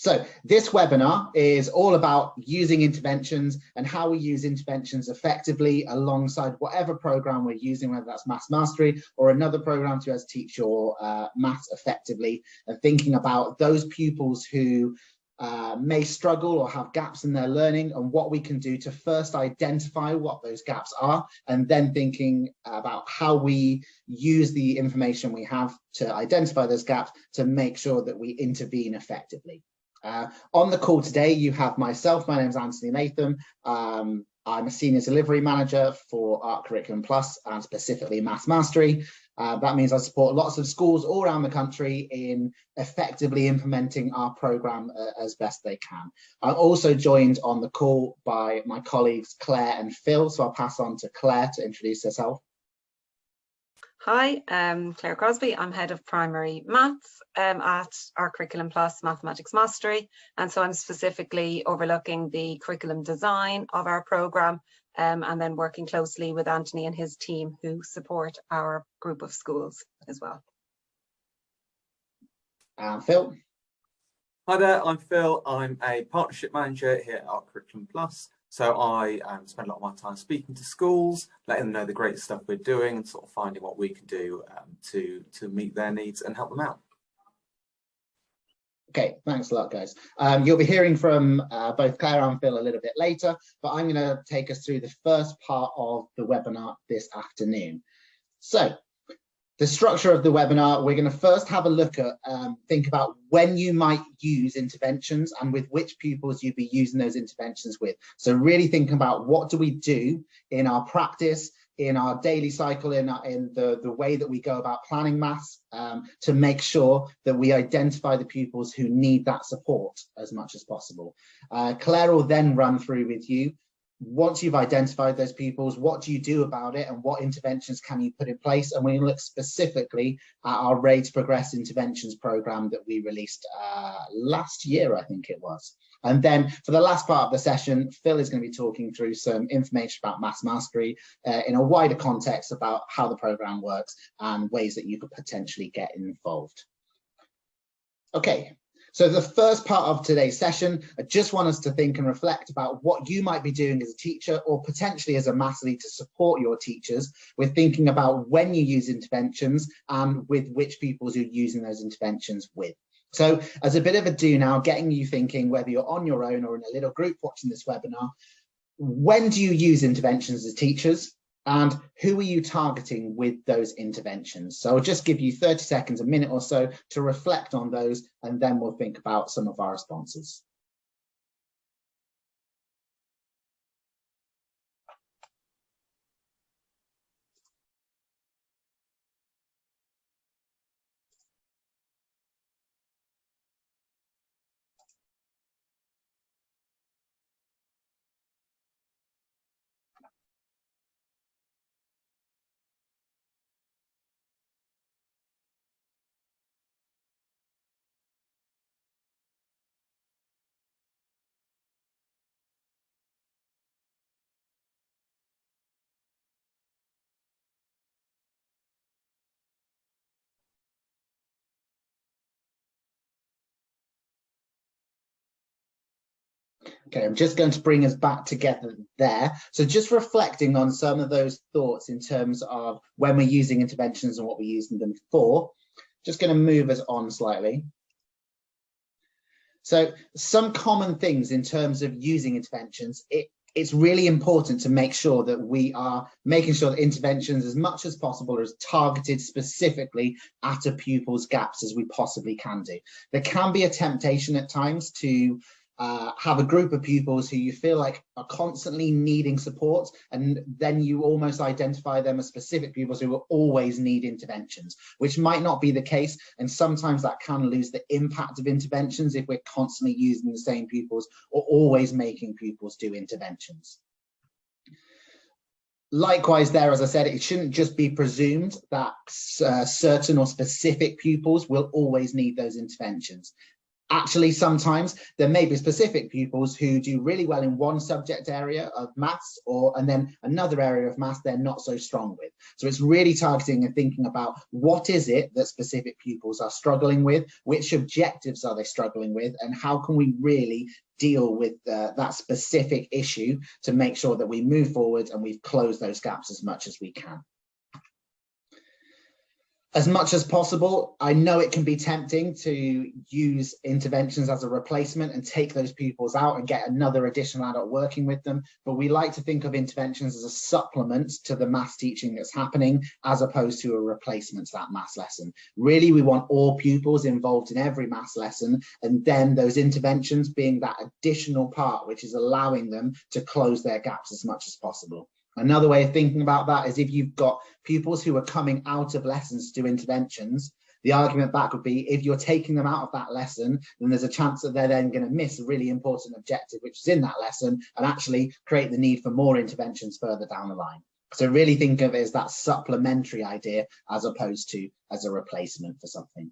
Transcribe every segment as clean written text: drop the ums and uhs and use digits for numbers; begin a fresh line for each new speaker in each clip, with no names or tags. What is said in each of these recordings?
So this webinar is all about using interventions and how we use interventions effectively alongside whatever program we're using, whether that's Maths Mastery or another program to teach your maths effectively, and thinking about those pupils who may struggle or have gaps in their learning and what we can do to first identify what those gaps are, and then thinking about how we use the information we have to identify those gaps to make sure that we intervene effectively. On the call today, you have myself. My name is Anthony Latham. I'm a Senior Delivery Manager for Ark Curriculum Plus and specifically Maths Mastery. That means I support lots of schools all around the country in effectively implementing our program as best they can. I'm also joined on the call by my colleagues Claire and Phil, so I'll pass on to Claire to introduce herself.
Hi, I'm Claire Crosby. I'm Head of Primary Maths at Ark Curriculum Plus Mathematics Mastery, and so I'm specifically overlooking the curriculum design of our programme and then working closely with Anthony and his team who support our group of schools as well.
Phil.
Hi there, I'm Phil. I'm a Partnership Manager here at Ark Curriculum Plus. So I spend a lot of my time speaking to schools, letting them know the great stuff we're doing and sort of finding what we can do to meet their needs and help them out.
Okay, thanks a lot, guys. You'll be hearing from both Claire and Phil a little bit later, but I'm going to take us through the first part of the webinar this afternoon. So, the structure of the webinar, we're going to first have a look at, think about when you might use interventions and with which pupils you'd be using those interventions with. So really thinking about what do we do in our practice, in our daily cycle, in the way that we go about planning maths to make sure that we identify the pupils who need that support as much as possible. Claire will then run through with you, once you've identified those pupils, what do you do about it and what interventions can you put in place? And we look specifically at our Ready to Progress interventions program that we released last year, I think it was. And then for the last part of the session, Phil is going to be talking through some information about Maths Mastery in a wider context about how the program works and ways that you could potentially get involved. Okay. So the first part of today's session, I just want us to think and reflect about what you might be doing as a teacher or potentially as a maths lead to support your teachers with thinking about when you use interventions and with which pupils you're using those interventions with. So as a bit of a do now, getting you thinking whether you're on your own or in a little group watching this webinar, when do you use interventions as teachers? And who are you targeting with those interventions? So I'll just give you 30 seconds, a minute or so to reflect on those, and then we'll think about some of our responses. Okay, I'm just going to bring us back together there. So just reflecting on some of those thoughts in terms of when we're using interventions and what we're using them for, just going to move us on slightly. So some common things in terms of using interventions, it's really important to make sure that we are making sure that interventions as much as possible are targeted specifically at a pupil's gaps as we possibly can do. There can be a temptation at times to have a group of pupils who you feel like are constantly needing support, and then you almost identify them as specific pupils who will always need interventions, which might not be the case, and sometimes that can lose the impact of interventions if we're constantly using the same pupils or always making pupils do interventions. Likewise there, as I said, it shouldn't just be presumed that certain or specific pupils will always need those interventions. Actually, sometimes there may be specific pupils who do really well in one subject area of maths, and then another area of maths they're not so strong with. So it's really targeting and thinking about what is it that specific pupils are struggling with, which objectives are they struggling with, and how can we really deal with that specific issue to make sure that we move forward and we've closed those gaps as much as we can. As much as possible, I know it can be tempting to use interventions as a replacement and take those pupils out and get another additional adult working with them, but we like to think of interventions as a supplement to the maths teaching that's happening, as opposed to a replacement to that maths lesson. Really, we want all pupils involved in every maths lesson, and then those interventions being that additional part which is allowing them to close their gaps as much as possible. Another way of thinking about that is if you've got pupils who are coming out of lessons to do interventions, the argument back would be if you're taking them out of that lesson, then there's a chance that they're then going to miss a really important objective which is in that lesson and actually create the need for more interventions further down the line. So really think of it as that supplementary idea as opposed to as a replacement for something.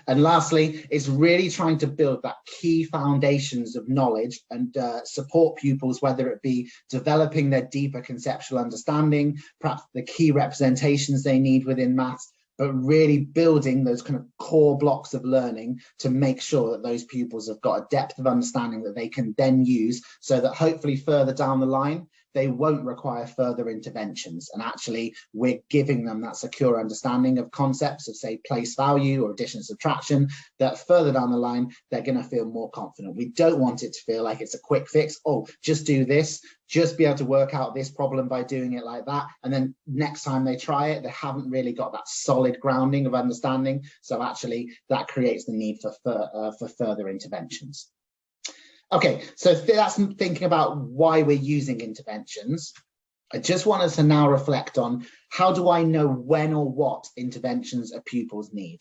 And lastly, it's really trying to build that key foundations of knowledge and support pupils, whether it be developing their deeper conceptual understanding, perhaps the key representations they need within maths, but really building those kind of core blocks of learning to make sure that those pupils have got a depth of understanding that they can then use, so that hopefully further down the line, they won't require further interventions. And actually, we're giving them that secure understanding of concepts of, say, place value or addition and subtraction, that further down the line, they're going to feel more confident. We don't want it to feel like it's a quick fix. Oh, just do this, just be able to work out this problem by doing it like that. And then next time they try it, they haven't really got that solid grounding of understanding. So actually, that creates the need for further interventions. Okay, so that's thinking about why we're using interventions. I just want us to now reflect on, how do I know when or what interventions a pupils need?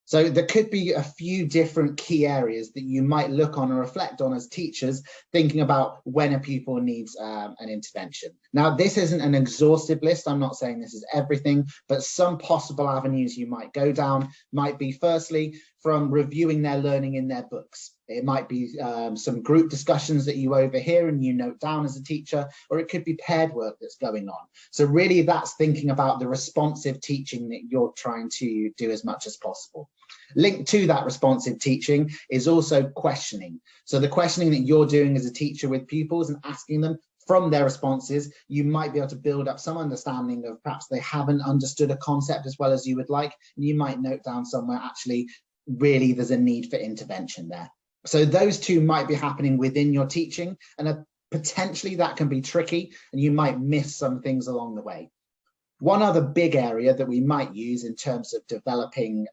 So there could be a few different key areas that you might look on and reflect on as teachers, thinking about when a pupil needs an intervention. Now, this isn't an exhaustive list. I'm not saying this is everything, but some possible avenues you might go down might be, firstly, from reviewing their learning in their books. It might be some group discussions that you overhear and you note down as a teacher, or it could be paired work that's going on. So really that's thinking about the responsive teaching that you're trying to do as much as possible. Linked to that responsive teaching is also questioning. So the questioning that you're doing as a teacher with pupils and asking them from their responses, you might be able to build up some understanding of perhaps they haven't understood a concept as well as you would like. And you might note down somewhere, actually, really there's a need for intervention there. So those two might be happening within your teaching, and potentially that can be tricky and you might miss some things along the way. One other big area that we might use in terms of developing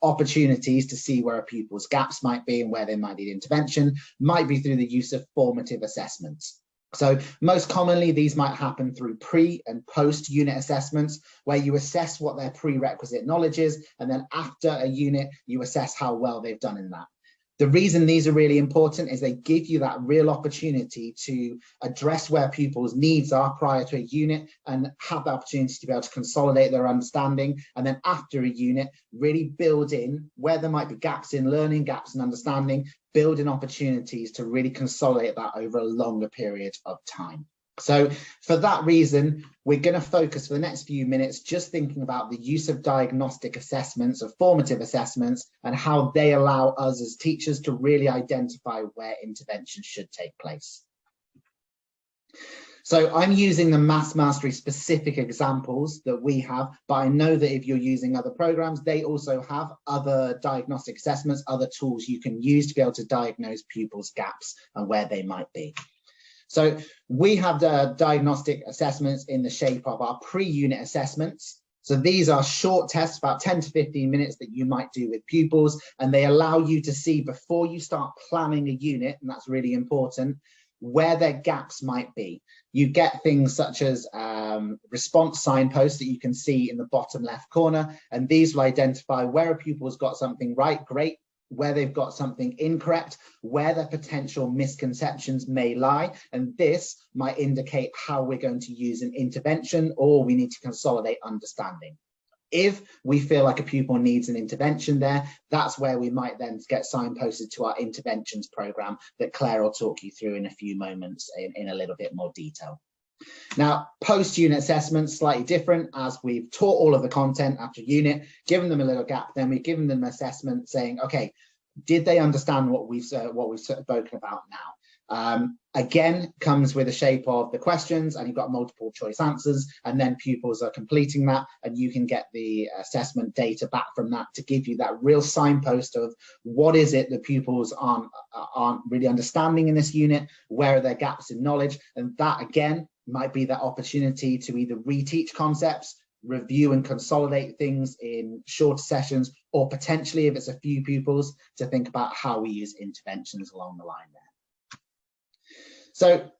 opportunities to see where a pupil's gaps might be and where they might need intervention might be through the use of formative assessments. So most commonly, these might happen through pre and post unit assessments, where you assess what their prerequisite knowledge is, and then after a unit, you assess how well they've done in that. The reason these are really important is they give you that real opportunity to address where pupils' needs are prior to a unit and have the opportunity to be able to consolidate their understanding. And then after a unit, really build in where there might be gaps in learning, gaps in understanding, build in opportunities to really consolidate that over a longer period of time. So for that reason, we're going to focus for the next few minutes just thinking about the use of diagnostic assessments, of formative assessments, and how they allow us as teachers to really identify where intervention should take place. So I'm using the Maths Mastery specific examples that we have, but I know that if you're using other programs, they also have other diagnostic assessments, other tools you can use to be able to diagnose pupils' gaps and where they might be. So we have the diagnostic assessments in the shape of our pre-unit assessments. So these are short tests, about 10 to 15 minutes, that you might do with pupils, and they allow you to see before you start planning a unit, and that's really important, where their gaps might be. You get things such as response signposts that you can see in the bottom left corner, and these will identify where a pupil's got something right, great, where they've got something incorrect, where their potential misconceptions may lie, and this might indicate how we're going to use an intervention or we need to consolidate understanding. If we feel like a pupil needs an intervention there, that's where we might then get signposted to our interventions program that Claire will talk you through in a few moments in a little bit more detail. Now, post-unit assessments, slightly different, as we've taught all of the content after unit, given them a little gap, then we've given them an assessment saying, okay, did they understand what we've spoken about now? Again, comes with a shape of the questions, and you've got multiple choice answers, and then pupils are completing that, and you can get the assessment data back from that to give you that real signpost of what is it that pupils aren't really understanding in this unit, where are their gaps in knowledge, and that again might be that opportunity to either reteach concepts, review and consolidate things in shorter sessions, or potentially, if it's a few pupils, to think about how we use interventions along the line there. So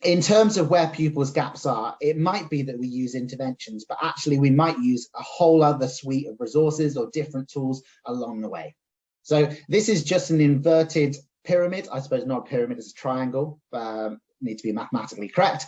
in terms of where pupils' gaps are, it might be that we use interventions, but actually we might use a whole other suite of resources or different tools along the way. So this is just an inverted pyramid. I suppose not a pyramid, it's a triangle, need to be mathematically correct.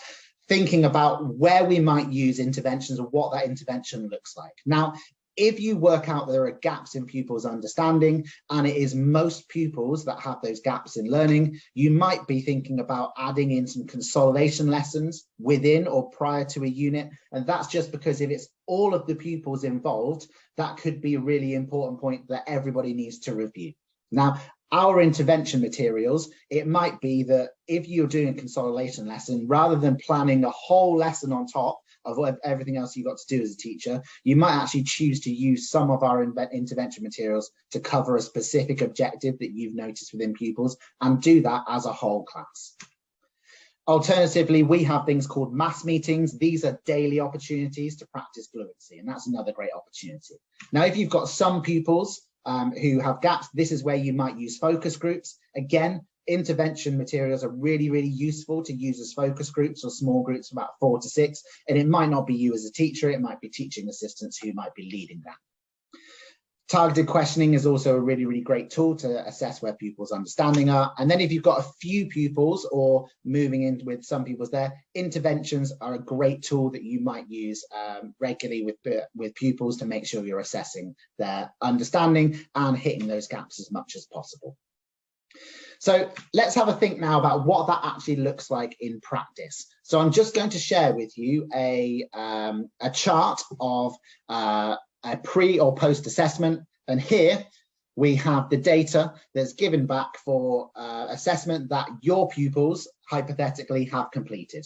Thinking about where we might use interventions or what that intervention looks like. Now, if you work out there are gaps in pupils' understanding, and it is most pupils that have those gaps in learning, you might be thinking about adding in some consolidation lessons within or prior to a unit. And that's just because if it's all of the pupils involved, that could be a really important point that everybody needs to review. Now, our intervention materials, it might be that if you're doing a consolidation lesson, rather than planning a whole lesson on top of everything else you've got to do as a teacher, you might actually choose to use some of our intervention materials to cover a specific objective that you've noticed within pupils, and do that as a whole class. Alternatively, we have things called mass meetings. These are daily opportunities to practice fluency, and that's another great opportunity. Now, if you've got some pupils who have gaps, this is where you might use focus groups. Again, intervention materials are really, really useful to use as focus groups or small groups, about 4 to 6. And it might not be you as a teacher, it might be teaching assistants who might be leading that. Targeted questioning is also a really, really great tool to assess where pupils' understanding are. And then if you've got a few pupils or moving in with some pupils there, interventions are a great tool that you might use regularly with pupils to make sure you're assessing their understanding and hitting those gaps as much as possible. So let's have a think now about what that actually looks like in practice. So I'm just going to share with you a chart of a pre or post assessment, and here we have the data that's given back for assessment that your pupils hypothetically have completed.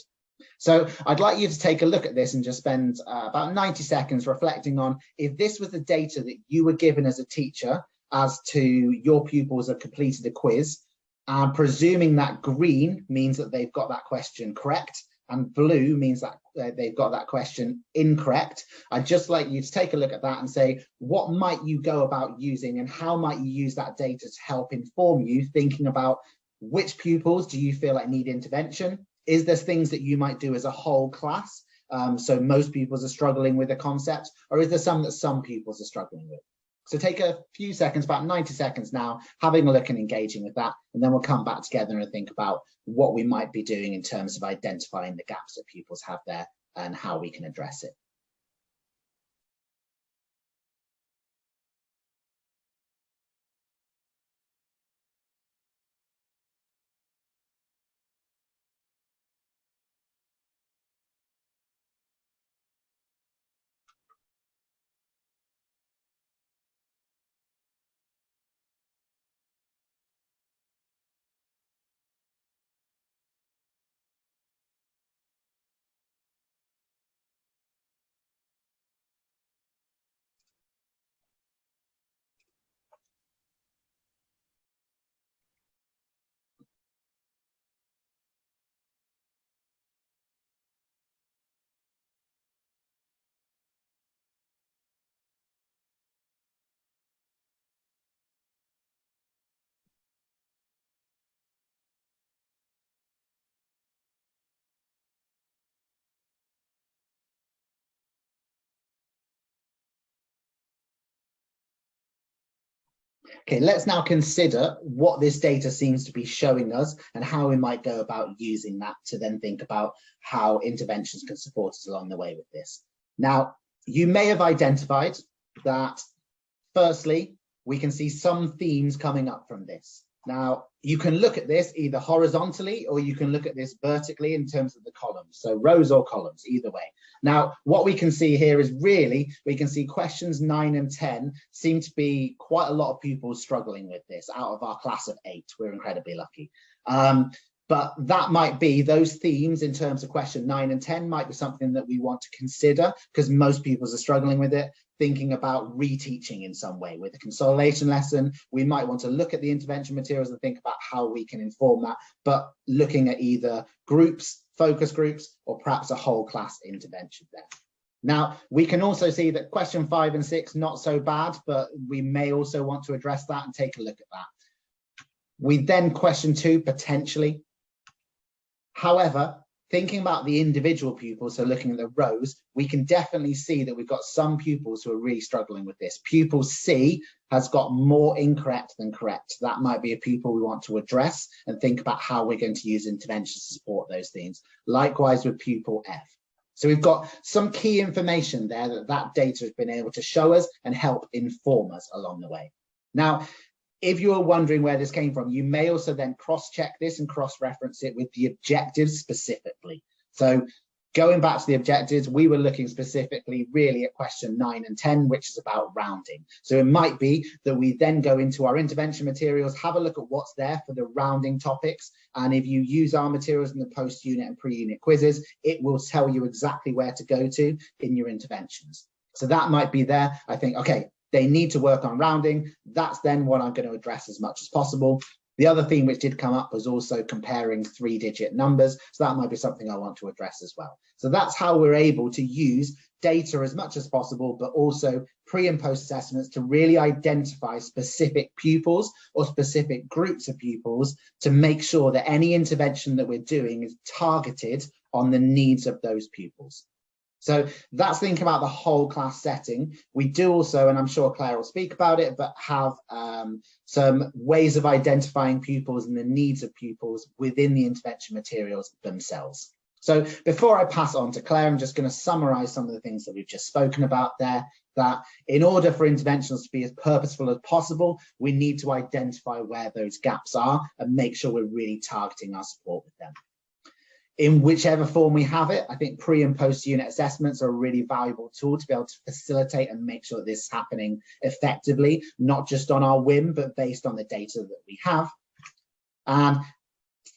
So I'd like you to take a look at this and just spend about 90 seconds reflecting on if this was the data that you were given as a teacher as to your pupils have completed a quiz, and presuming that green means that they've got that question correct and blue means that they've got that question incorrect. I'd just like you to take a look at that and say, what might you go about using and how might you use that data to help inform you thinking about which pupils do you feel like need intervention? Is there things that you might do as a whole class? So most pupils are struggling with a concept, or is there some that some pupils are struggling with? So take a few seconds, about 90 seconds now, having a look and engaging with that, and then we'll come back together and think about what we might be doing in terms of identifying the gaps that pupils have there and how we can address it. Okay, let's now consider what this data seems to be showing us and how we might go about using that to then think about how interventions can support us along the way with this. Now, you may have identified that, firstly, we can see some themes coming up from this. Now, you can look at this either horizontally or you can look at this vertically in terms of the columns, so rows or columns, either way. Now, what we can see here is really, we can see questions 9 and 10 seem to be quite a lot of pupils struggling with this out of our class of 8. We're incredibly lucky. But that might be, those themes in terms of question 9 and 10 might be something that we want to consider because most pupils are struggling with it, thinking about reteaching in some way. With a consolidation lesson, we might want to look at the intervention materials and think about how we can inform that, but looking at either groups, focus groups, or perhaps a whole class intervention there. Now, we can also see that question 5 and 6, not so bad, but we may also want to address that and take a look at that. We then question 2, potentially. However, thinking about the individual pupils, so looking at the rows, we can definitely see that we've got some pupils who are really struggling with this. Pupil C has got more incorrect than correct. That might be a pupil we want to address and think about how we're going to use interventions to support those themes. Likewise with pupil F. So we've got some key information there that data has been able to show us and help inform us along the way. Now, if you are wondering where this came from, you may also then cross-check this and cross-reference it with the objectives specifically. So going back to the objectives, we were looking specifically really at question 9 and 10, which is about rounding. So it might be that we then go into our intervention materials, have a look at what's there for the rounding topics. And if you use our materials in the post-unit and pre-unit quizzes, it will tell you exactly where to go to in your interventions. So that might be there. I think, okay, they need to work on rounding. That's then what I'm going to address as much as possible. The other theme which did come up was also comparing 3-digit numbers. So that might be something I want to address as well. So that's how we're able to use data as much as possible, but also pre and post assessments to really identify specific pupils or specific groups of pupils to make sure that any intervention that we're doing is targeted on the needs of those pupils. So that's thinking about the whole class setting. We do also, and I'm sure Claire will speak about it, but have some ways of identifying pupils and the needs of pupils within the intervention materials themselves. So before I pass on to Claire, I'm just going to summarize some of the things that we've just spoken about there, that in order for interventions to be as purposeful as possible, we need to identify where those gaps are and make sure we're really targeting our support with them. In whichever form we have it, I think pre and post unit assessments are a really valuable tool to be able to facilitate and make sure that this is happening effectively, not just on our whim, but based on the data that we have. And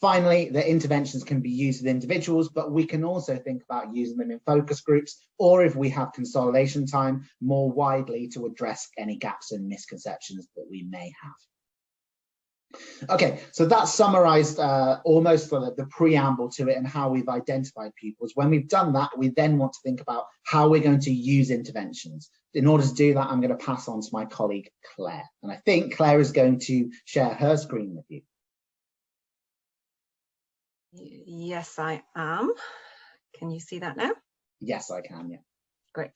finally, the interventions can be used with individuals, but we can also think about using them in focus groups, or if we have consolidation time, more widely to address any gaps and misconceptions that we may have. Okay, so that's summarized almost for the preamble to it and how we've identified pupils. When we've done that, we then want to think about how we're going to use interventions. In order to do that, I'm going to pass on to my colleague, Claire. And I think Claire is going to share her screen with you.
Yes, I am. Can you see that now?
Yes, I can, yeah.
Great.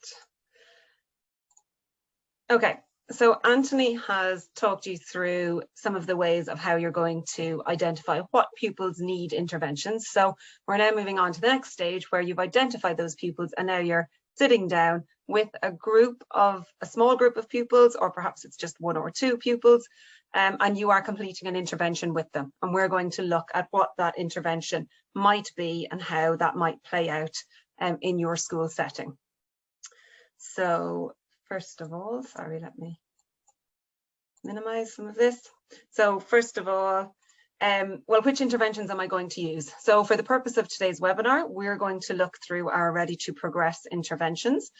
Okay. So Anthony has talked you through some of the ways of how you're going to identify what pupils need interventions. So we're now moving on to the next stage where you've identified those pupils and now you're sitting down with a small group of pupils, or perhaps it's just 1 or 2 pupils, and you are completing an intervention with them. And we're going to look at what that intervention might be and how that might play out in your school setting. So first of all, sorry, let me minimize some of this. So first of all, well, which interventions am I going to use? So for the purpose of today's webinar, we're going to look through our Ready to Progress interventions,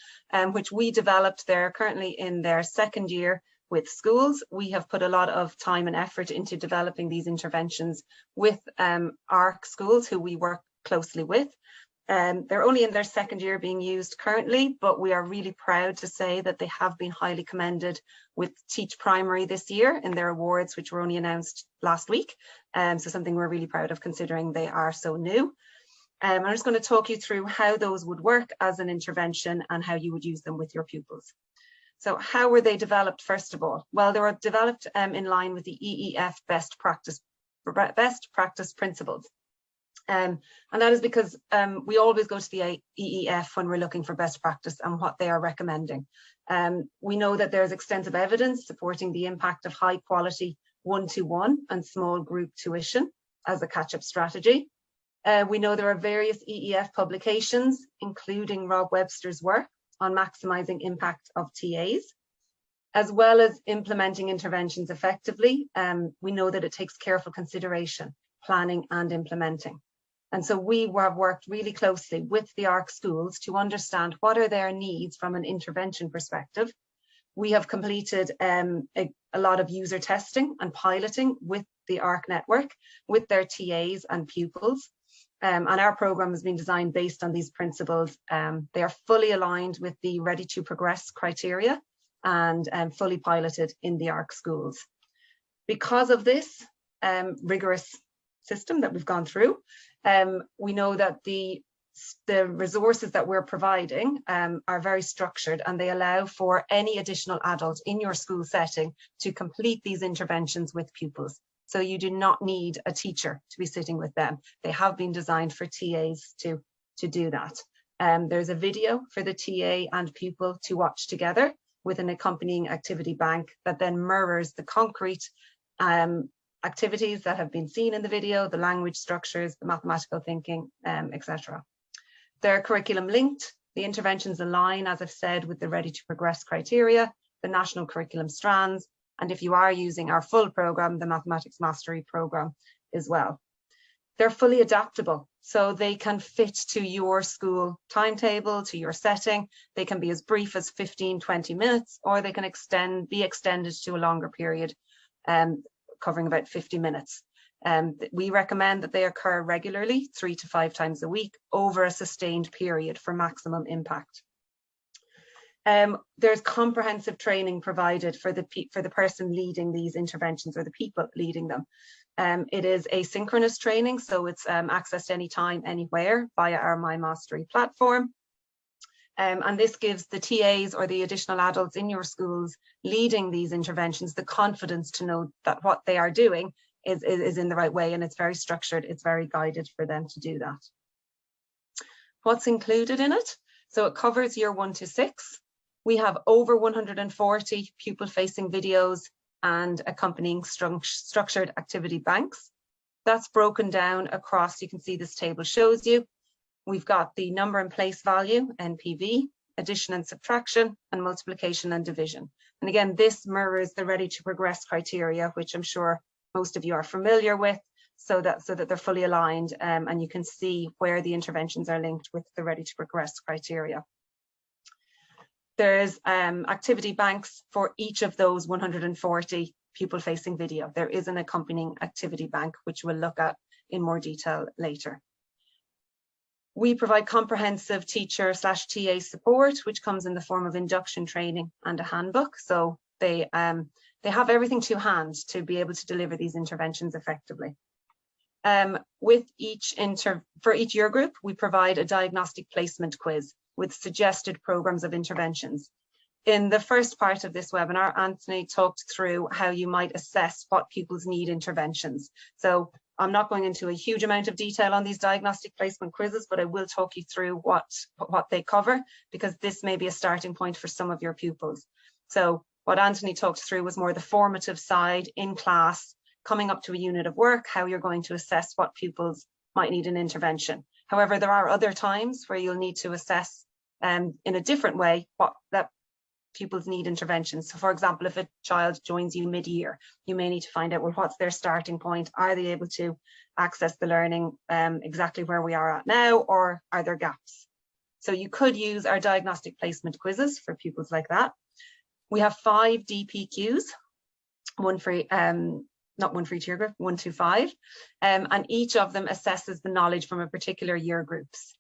which we developed. They're currently in their 2nd year with schools. We have put a lot of time and effort into developing these interventions with Ark schools who we work closely with. They're only in their 2nd year being used currently, but we are really proud to say that they have been highly commended with Teach Primary this year in their awards, which were only announced last week. So something we're really proud of considering they are so new. I'm just going to talk you through how those would work as an intervention and how you would use them with your pupils. So how were they developed, first of all? Well, they were developed in line with the EEF best practice principles. And that is because we always go to the EEF when we're looking for best practice and what they are recommending. We know that there's extensive evidence supporting the impact of high quality one-to-one and small group tuition as a catch-up strategy. We know there are various EEF publications, including Rob Webster's work on maximising impact of TAs, as well as implementing interventions effectively. We know that it takes careful consideration, planning and implementing. And so we have worked really closely with the Ark schools to understand what are their needs from an intervention perspective. We have completed a lot of user testing and piloting with the Ark network, with their TAs and pupils. And our program has been designed based on these principles. They are fully aligned with the Ready to Progress criteria and fully piloted in the Ark schools. Because of this rigorous system that we've gone through, we know that the resources that we're providing are very structured, and they allow for any additional adult in your school setting to complete these interventions with pupils. So you do not need a teacher to be sitting with them. They have been designed for TAs to do that. There's a video for the TA and pupil to watch together with an accompanying activity bank that then mirrors the concrete activities that have been seen in the video, the language structures, the mathematical thinking, etc. Their curriculum linked, the interventions align, as I've said, with the Ready to Progress criteria, the national curriculum strands, and if you are using our full program, the Mathematics Mastery program as well. They're fully adaptable, so they can fit to your school timetable, to your setting. They can be as brief as 15-20 minutes, or they can be extended to a longer period, covering about 50 minutes. We recommend that they occur regularly, 3 to 5 times a week, over a sustained period for maximum impact. There's comprehensive training provided for the person leading these interventions, or the people leading them. It is asynchronous training, so it's accessed anytime, anywhere via our My Mastery platform. And this gives the TAs or the additional adults in your schools leading these interventions the confidence to know that what they are doing is in the right way, and it's very structured, it's very guided for them to do that. What's included in it? So it covers year 1 to 6. We have over 140 pupil-facing videos and accompanying structured activity banks. That's broken down across, you can see this table shows you. We've got the number and place value, NPV, addition and subtraction, and multiplication and division. And again, this mirrors the Ready to Progress criteria, which I'm sure most of you are familiar with, so that they're fully aligned, and you can see where the interventions are linked with the Ready to Progress criteria. There's activity banks for each of those 140 pupil-facing video. There is an accompanying activity bank, which we'll look at in more detail later. We provide comprehensive teacher/TA support, which comes in the form of induction training and a handbook. So they have everything to hand to be able to deliver these interventions effectively. For each year group, we provide a diagnostic placement quiz with suggested programs of interventions. In the first part of this webinar, Anthony talked through how you might assess what pupils need interventions. So I'm not going into a huge amount of detail on these diagnostic placement quizzes, but I will talk you through what they cover, because this may be a starting point for some of your pupils. So what Anthony talked through was more the formative side in class, coming up to a unit of work, how you're going to assess what pupils might need an intervention. However, there are other times where you'll need to assess in a different way what that pupils need interventions. So for example, if a child joins you mid-year, you may need to find out, well, what's their starting point? Are they able to access the learning exactly where we are at now, or are there gaps? So you could use our diagnostic placement quizzes for pupils like that. We have 5 DPQs, one for not one for each year group, 1 to 5, and each of them assesses the knowledge from a particular year groups.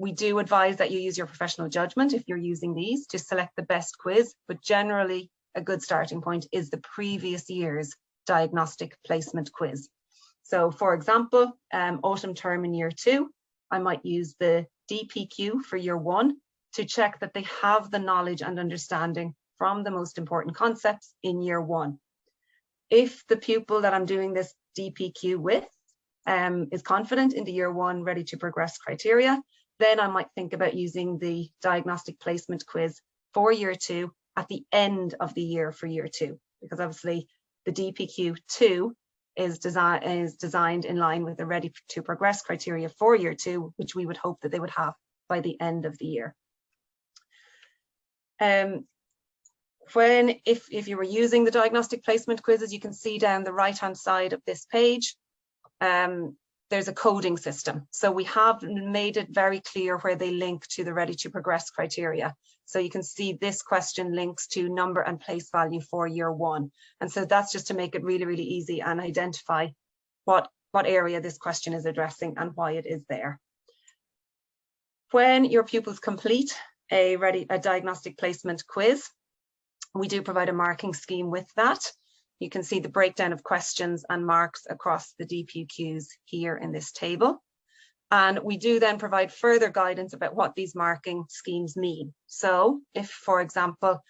We do advise that you use your professional judgment if you're using these to select the best quiz, but generally a good starting point is the previous year's diagnostic placement quiz. So for example, autumn term in year 2, I might use the DPQ for year 1 to check that they have the knowledge and understanding from the most important concepts in year 1. If the pupil that I'm doing this DPQ with is confident in the year 1 ready to progress criteria, then I might think about using the diagnostic placement quiz for year 2 at the end of the year for year 2, because obviously the DPQ2 is designed in line with the ready to progress criteria for year 2, which we would hope that they would have by the end of the year. If you were using the diagnostic placement quizzes, you can see down the right-hand side of this page, there's a coding system. So we have made it very clear where they link to the ready to progress criteria. So you can see this question links to number and place value for year 1. And so that's just to make it really, really easy and identify what area this question is addressing and why it is there. When your pupils complete a diagnostic placement quiz, we do provide a marking scheme with that. You can see the breakdown of questions and marks across the DPQs here in this table. And we do then provide further guidance about what these marking schemes mean. So if, for example,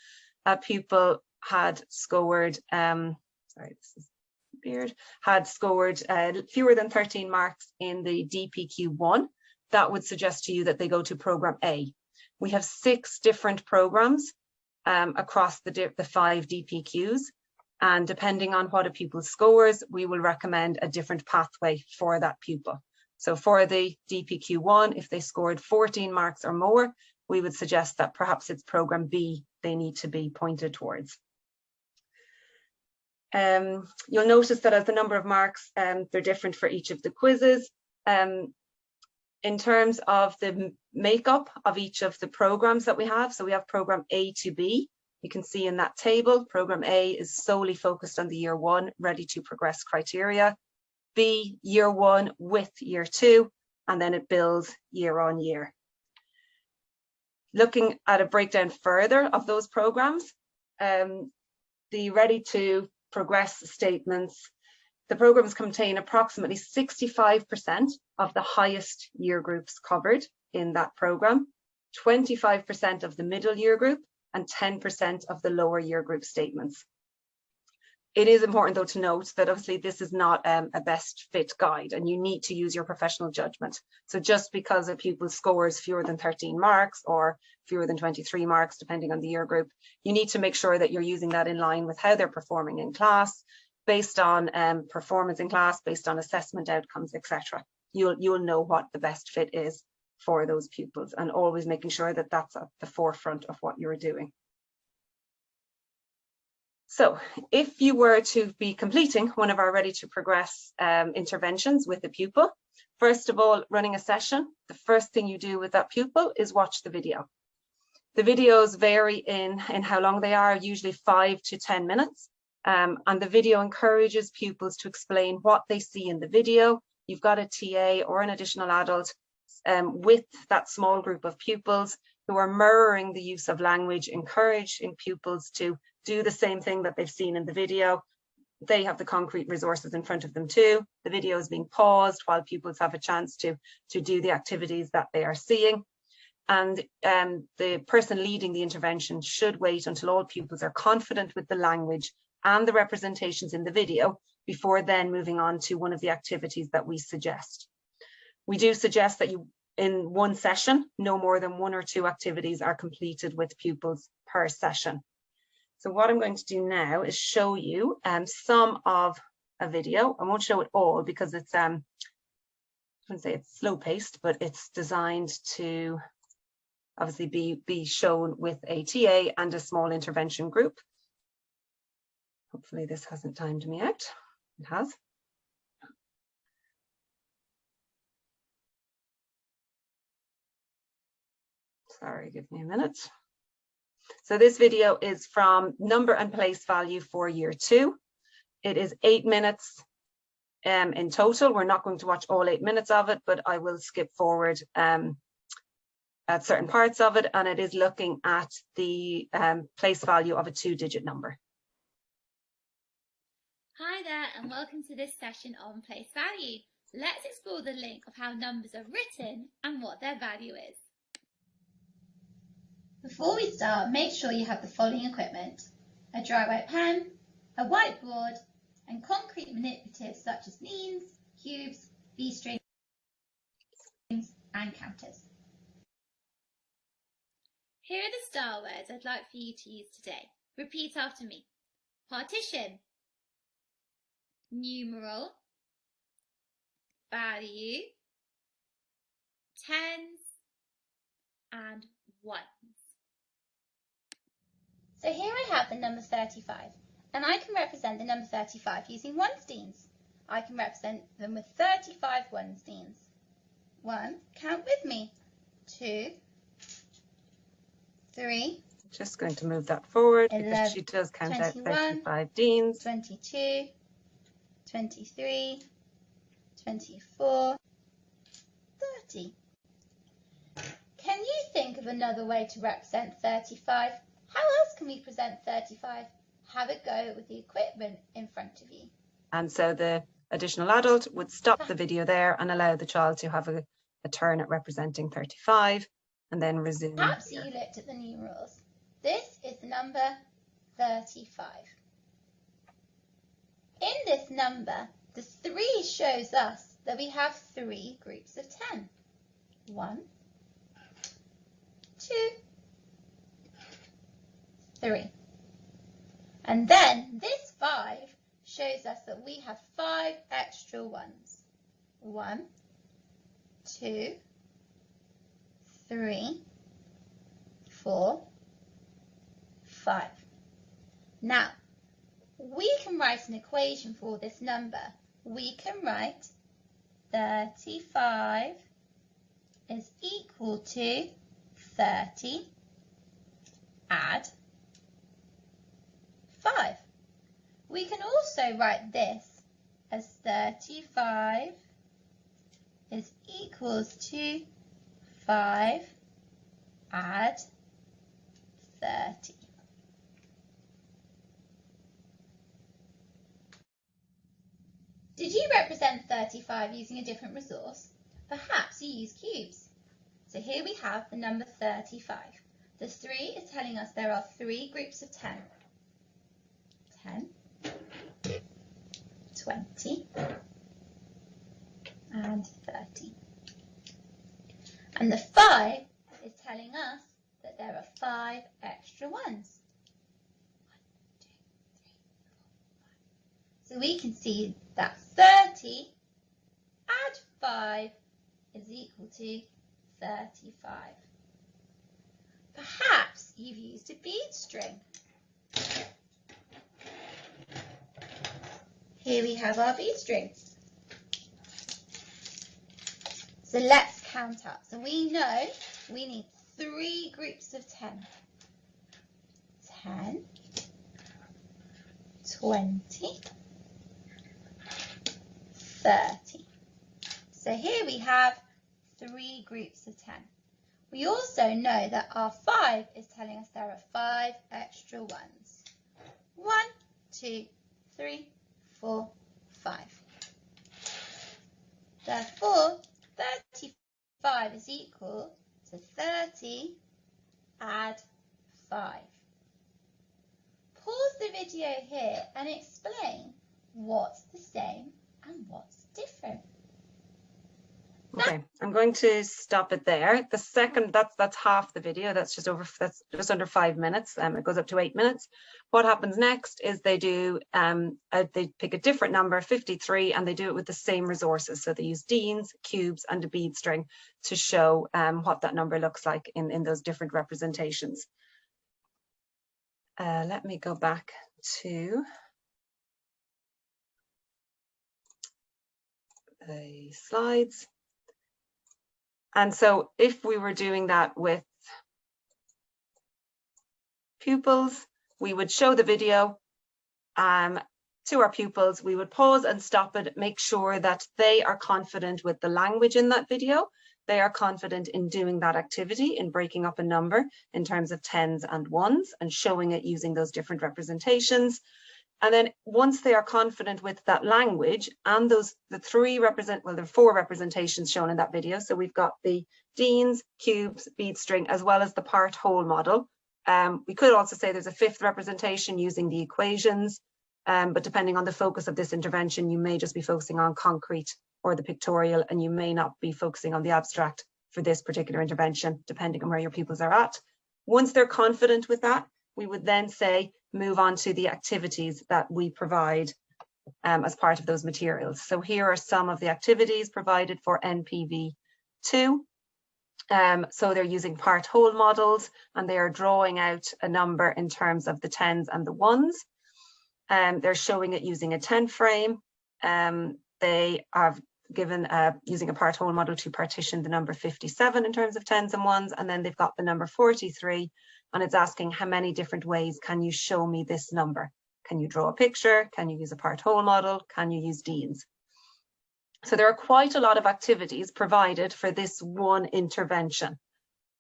a pupil had scored, fewer than 13 marks in the DPQ1, that would suggest to you that they go to program A. We have 6 different programs across the 5 DPQs. And depending on what a pupil scores, we will recommend a different pathway for that pupil. So for the DPQ1, if they scored 14 marks or more, we would suggest that perhaps it's program B they need to be pointed towards. You'll notice that as the number of marks, they're different for each of the quizzes. In terms of the makeup of each of the programs that we have, so we have program A to B. You can see in that table, program A is solely focused on the year 1 ready to progress criteria, B year 1 with year 2, and then it builds year on year. Looking at a breakdown further of those programs, the ready to progress statements, the programs contain approximately 65% of the highest year groups covered in that program, 25% of the middle year group, and 10% of the lower year group statements. It is important though to note that obviously this is not a best fit guide and you need to use your professional judgment. So just because a pupil scores fewer than 13 marks or fewer than 23 marks, depending on the year group, you need to make sure that you're using that in line with how they're performing in class, based on performance in class, based on assessment outcomes, etc. You'll know what the best fit is for those pupils, and always making sure that that's at the forefront of what you're doing. So if you were to be completing one of our ready to progress interventions with a pupil, first of all, running a session, the first thing you do with that pupil is watch the video. The videos vary in how long they are, usually 5 to 10 minutes. And the video encourages pupils to explain what they see in the video. You've got a TA or an additional adult with that small group of pupils who are mirroring the use of language, encouraging pupils to do the same thing that they've seen in the video. They have the concrete resources in front of them too. The video is being paused while pupils have a chance to do the activities that they are seeing. And the person leading the intervention should wait until all pupils are confident with the language and the representations in the video before then moving on to one of the activities that we suggest. We do suggest that in one session, no more than 1 or 2 activities are completed with pupils per session. So what I'm going to do now is show you some of a video. I won't show it all because it's, I wouldn't say it's slow paced, but it's designed to obviously be shown with a TA and a small intervention group. Hopefully this hasn't timed me out. It has. Sorry, give me a minute. So this video is from number and place value for year 2. It is 8 minutes in total. We're not going to watch all 8 minutes of it, but I will skip forward at certain parts of it, and it is looking at the place value of a 2-digit number.
Hi there, and welcome to this session on place value. Let's explore the link of how numbers are written and what their value is. Before we start, make sure you have the following equipment: a dry white pen, a whiteboard, and concrete manipulatives such as beans, cubes, bead strings and counters. Here are the star words I'd like for you to use today. Repeat after me. Partition, numeral, value, tens, and ones. So here I have the number 35, and I can represent the number 35 using ones-deens. I can represent them with 35 ones-deens. 1, count with me. 2, 3.
Just going to move that forward
11,
because she does count
21,
out 35 deans.
22, 23, 24, 30. Can you think of another way to represent 35? How else can we present 35? Have a go with the equipment in front of you.
And so the additional adult would stop the video there and allow the child to have a turn at representing 35 and then resume.
Perhaps you looked at the numerals. This is the number 35. In this number, the 3 shows us that we have 3 groups of 10. 1, 2, 3. And then this 5 shows us that we have 5 extra ones. 1, 2, 3, 4, 5. Now, we can write an equation for this number. We can write 35 is equal to 30 add 5. We can also write this as 35 is equals to 5 add 30. Did you represent 35 using a different resource? Perhaps you use cubes. So here we have the number 35. The 3 is telling us there are 3 groups of 10. 10, 20, and 30. And the 5 is telling us that there are 5 extra ones. 1, 2, 3, 4, 5. So we can see that 30 add 5 is equal to 35. Perhaps you've used a bead string. Here we have our bead string. So let's count up. So we know we need 3 groups of 10. 10, 20, 30. So here we have 3 groups of 10. We also know that our 5 is telling us there are 5 extra ones. 1, 2, 3, 4, 5. Therefore, 35 is equal to 30 add 5. Pause the video here and explain what's the same and what's different.
Okay, I'm going to stop it there. The second, that's half the video. That's just under 5 minutes. It goes up to 8 minutes. What happens next is they do they pick a different number, 53, and they do it with the same resources. So they use deans, cubes, and a bead string to show what that number looks like in those different representations. Let me go back to the slides. And so if we were doing that with pupils, we would show the video to our pupils. We would pause and stop it, make sure that they are confident with the language in that video. They are confident in doing that activity, in breaking up a number in terms of tens and ones and showing it using those different representations. And then once they are confident with that language and the 4 representations shown in that video. So we've got the deans, cubes, bead string, as well as the part whole model. We could also say there's a 5th representation using the equations, but depending on the focus of this intervention, you may just be focusing on concrete or the pictorial, and you may not be focusing on the abstract for this particular intervention, depending on where your pupils are at. Once they're confident with that, we would then say, move on to the activities that we provide as part of those materials. So here are some of the activities provided for NPV 2. So they're using part whole models, and they are drawing out a number in terms of the 10s and the 1s. They're showing it using a 10 frame. They are given using a part whole model to partition the number 57 in terms of 10s and 1s, and then they've got the number 43, and it's asking how many different ways can you show me this number? Can you draw a picture? Can you use a part whole model? Can you use Deans? So there are quite a lot of activities provided for this one intervention.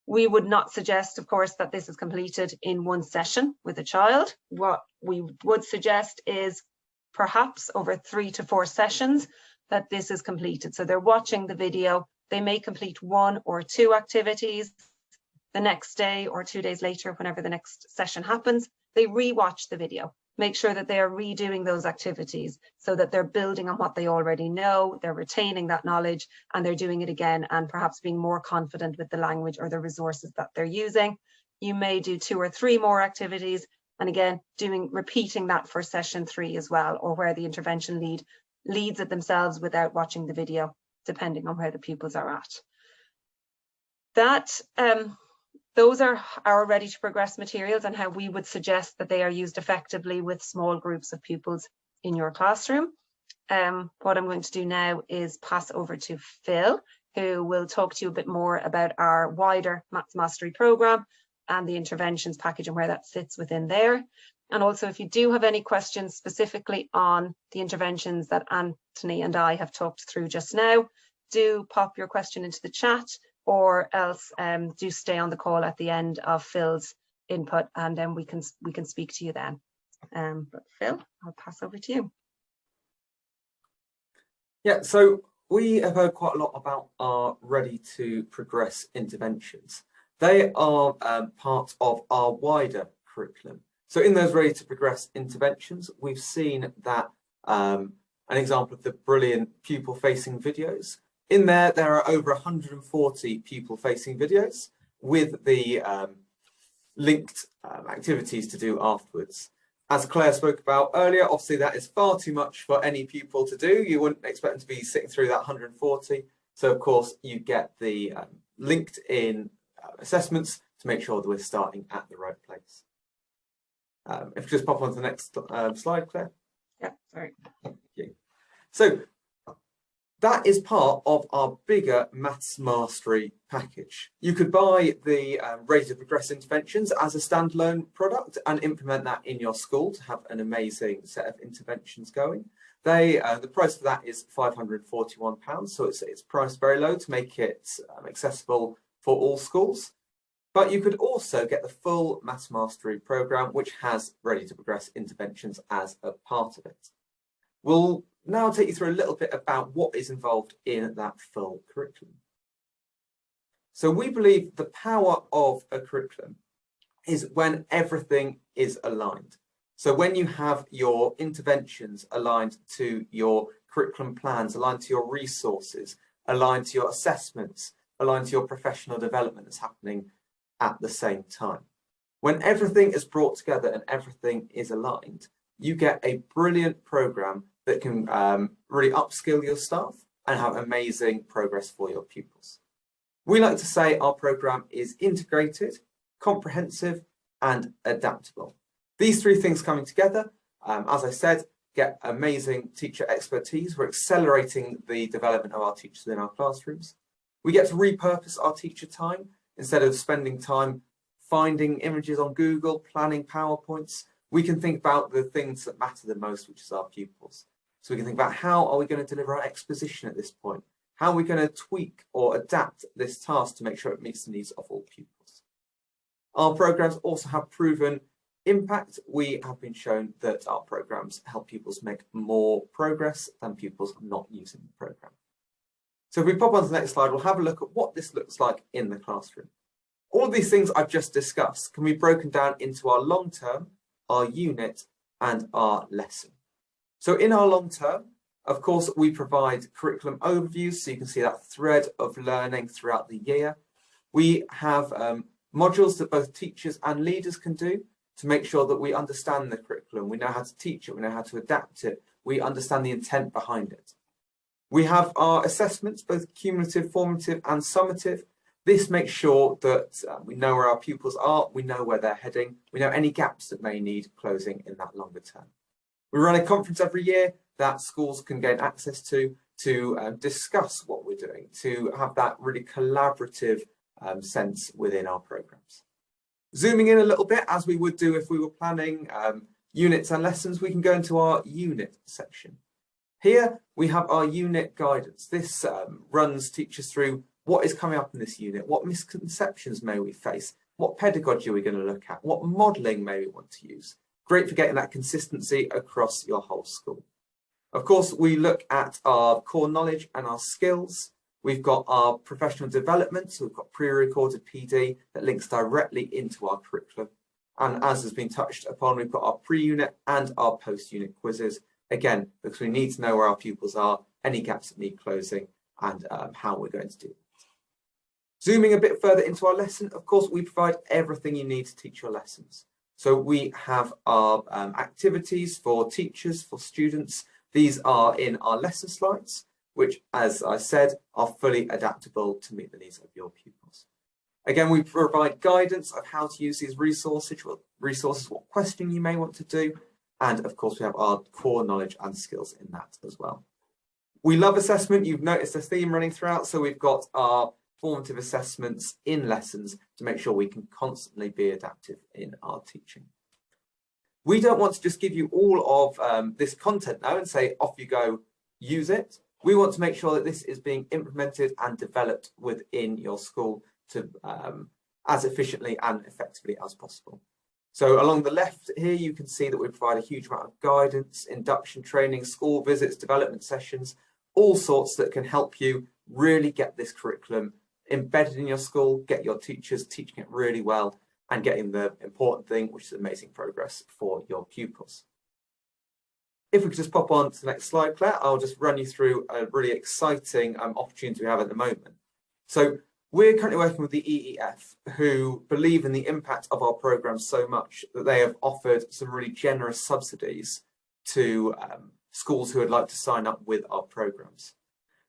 We would not suggest, of course, that this is completed in one session with a child. What we would suggest is perhaps over 3 to 4 sessions that this is completed. So they're watching the video, they may complete 1 or 2 activities. The next day or 2 days later, whenever the next session happens, they re-watch the video. Make sure that they are redoing those activities so that they're building on what they already know, they're retaining that knowledge, and they're doing it again, and perhaps being more confident with the language or the resources that they're using. You may do 2 or 3 more activities, and again, repeating that for session 3 as well, or where the intervention lead leads it themselves without watching the video, depending on where the pupils are at. Those are our ready to progress materials and how we would suggest that they are used effectively with small groups of pupils in your classroom. What I'm going to do now is pass over to Phil, who will talk to you a bit more about our wider Maths Mastery programme and the interventions package and where that sits within there. And also, if you do have any questions specifically on the interventions that Anthony and I have talked through just now, do pop your question into the chat, or else do stay on the call at the end of Phil's input, and then we can speak to you then. But Phil, I'll pass over to you.
Yeah, so we have heard quite a lot about our ready to progress interventions. They are part of our wider curriculum. So in those ready to progress interventions, we've seen that an example of the brilliant pupil facing videos. In there are over 140 pupil facing videos with the linked activities to do afterwards. As Claire spoke about earlier, obviously that is far too much for any pupil to do. You wouldn't expect them to be sitting through that 140. So of course you get the linked in assessments to make sure that we're starting at the right place. If you just pop on to the next slide, Claire.
Yeah, sorry.
Thank you. So that is part of our bigger Maths Mastery package. You could buy the Ready to Progress interventions as a standalone product and implement that in your school to have an amazing set of interventions going. The price for that is £541, so it's priced very low to make it accessible for all schools. But you could also get the full Maths Mastery programme, which has Ready to Progress interventions as a part of it. We'll now take you through a little bit about what is involved in that full curriculum. So we believe the power of a curriculum is when everything is aligned. So when you have your interventions aligned to your curriculum plans, aligned to your resources, aligned to your assessments, aligned to your professional development that's happening at the same time. When everything is brought together and everything is aligned, you get a brilliant programme that can really upskill your staff and have amazing progress for your pupils. We like to say our programme is integrated, comprehensive and adaptable. These 3 things coming together, as I said, get amazing teacher expertise. We're accelerating the development of our teachers in our classrooms. We get to repurpose our teacher time. Instead of spending time finding images on Google, planning PowerPoints, we can think about the things that matter the most, which is our pupils. So we can think about how are we going to deliver our exposition at this point? How are we going to tweak or adapt this task to make sure it meets the needs of all pupils? Our programmes also have proven impact. We have been shown that our programmes help pupils make more progress than pupils not using the programme. So if we pop on to the next slide, we'll have a look at what this looks like in the classroom. All of these things I've just discussed can be broken down into our long term, our unit, and our lesson. So in our long term, Of course, we provide curriculum overviews, so you can see that thread of learning throughout the year. We have modules that both teachers and leaders can do to make sure that we understand the curriculum, we know how to teach it, we know how to adapt it, we understand the intent behind it. We have our assessments, both cumulative, formative and summative. This makes sure that we know where our pupils are, we know where they're heading, we know any gaps that may need closing in that longer term. We run a conference every year that schools can gain access to discuss what we're doing, to have that really collaborative sense within our programs. Zooming in a little bit, as we would do if we were planning units and lessons, we can go into our unit section. Here we have our unit guidance. This runs teachers through what is coming up in this unit, what misconceptions may we face, what pedagogy are we going to look at, what modelling may we want to use. Great for getting that consistency across your whole school. Of course, we look at our core knowledge and our skills. We've got our professional development, so we've got pre-recorded PD that links directly into our curriculum. And as has been touched upon, we've got our pre-unit and our post-unit quizzes, again, because we need to know where our pupils are, any gaps that need closing, and how we're going to do it. Zooming a bit further into our lesson, of course, we provide everything you need to teach your lessons. So we have our activities for teachers, for students. These are in our lesson slides, which, as I said, are fully adaptable to meet the needs of your pupils. Again, we provide guidance of how to use these resources, what questioning you may want to do, and of course we have our core knowledge and skills in that as well. We love assessment. You've noticed a theme running throughout, so we've got our formative assessments in lessons to make sure we can constantly be adaptive in our teaching. We don't want to just give you all of this content now and say, off you go, use it. We want to make sure that this is being implemented and developed within your school to as efficiently and effectively as possible. So along the left here, you can see that we provide a huge amount of guidance, induction training, school visits, development sessions, all sorts that can help you really get this curriculum embedded in your school, get your teachers teaching it really well, and getting the important thing, which is amazing progress for your pupils. If we could just pop on to the next slide, Claire, I'll just run you through a really exciting opportunity we have at the moment. So we're currently working with the EEF, who believe in the impact of our programme so much that they have offered some really generous subsidies to schools who would like to sign up with our programmes.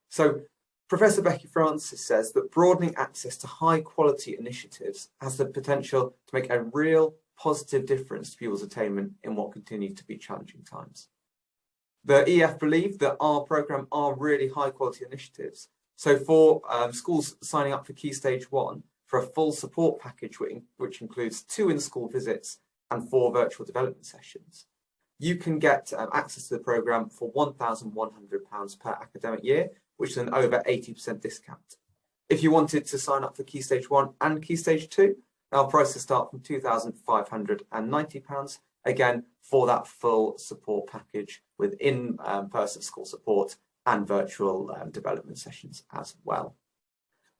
So Professor Becky Francis says that broadening access to high quality initiatives has the potential to make a real positive difference to pupils' attainment in what continue to be challenging times. The EF believe that our programme are really high quality initiatives. So for schools signing up for Key Stage 1 for a full support package, which includes 2 in-school visits and 4 virtual development sessions, you can get access to the programme for £1,100 per academic year, which is an over 80% discount. If you wanted to sign up for Key Stage 1 and Key Stage 2, our prices start from £2,590, again, for that full support package with in-person school support and virtual development sessions as well.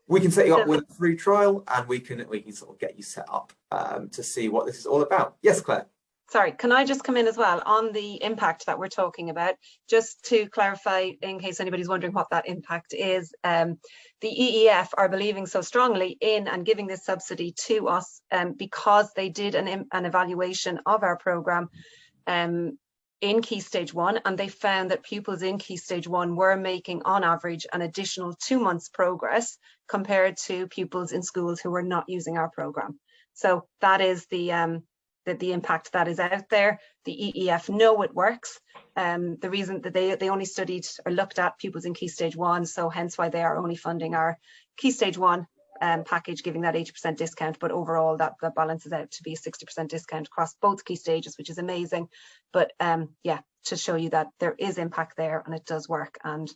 We can set you up with a free trial, and we can sort of get you set up to see what this is all about. Yes, Claire.
Sorry, can I just come in as well on the impact that we're talking about, just to clarify in case anybody's wondering what that impact is. The EEF are believing so strongly in and giving this subsidy to us because they did an evaluation of our programme in Key Stage 1, and they found that pupils in Key Stage 1 were making on average an additional 2 months progress compared to pupils in schools who were not using our programme. So that is the impact that is out there. The EEF know it works. The reason that they only studied or looked at pupils in Key Stage 1, so hence why they are only funding our Key Stage 1 package, giving that 80% discount, but overall that balances out to be a 60% discount across both key stages, which is amazing. But yeah, to show you that there is impact there and it does work. And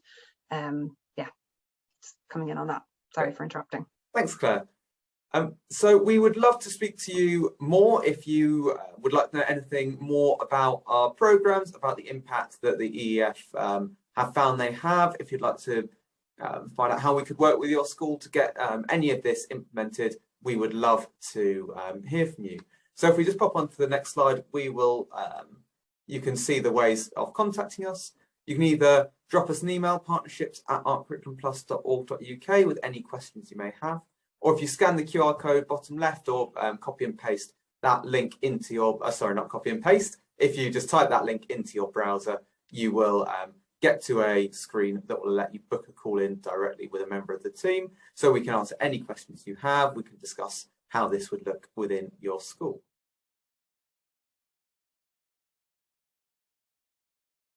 yeah, just coming in on that. Sorry for interrupting.
Thanks, Claire. So we would love to speak to you more if you would like to know anything more about our programmes, about the impact that the EEF have found they have. If you'd like to find out how we could work with your school to get any of this implemented, we would love to hear from you. So if we just pop on to the next slide, we will, you can see the ways of contacting us. You can either Drop us an email, partnerships@arkcurriculumplus.org.uk, with any questions you may have. Or if you scan the QR code bottom left, or copy and paste that link into your, sorry, not copy and paste. If you just type that link into your browser, you will get to a screen that will let you book a call in directly with a member of the team, so we can answer any questions you have. We can discuss how this would look within your school.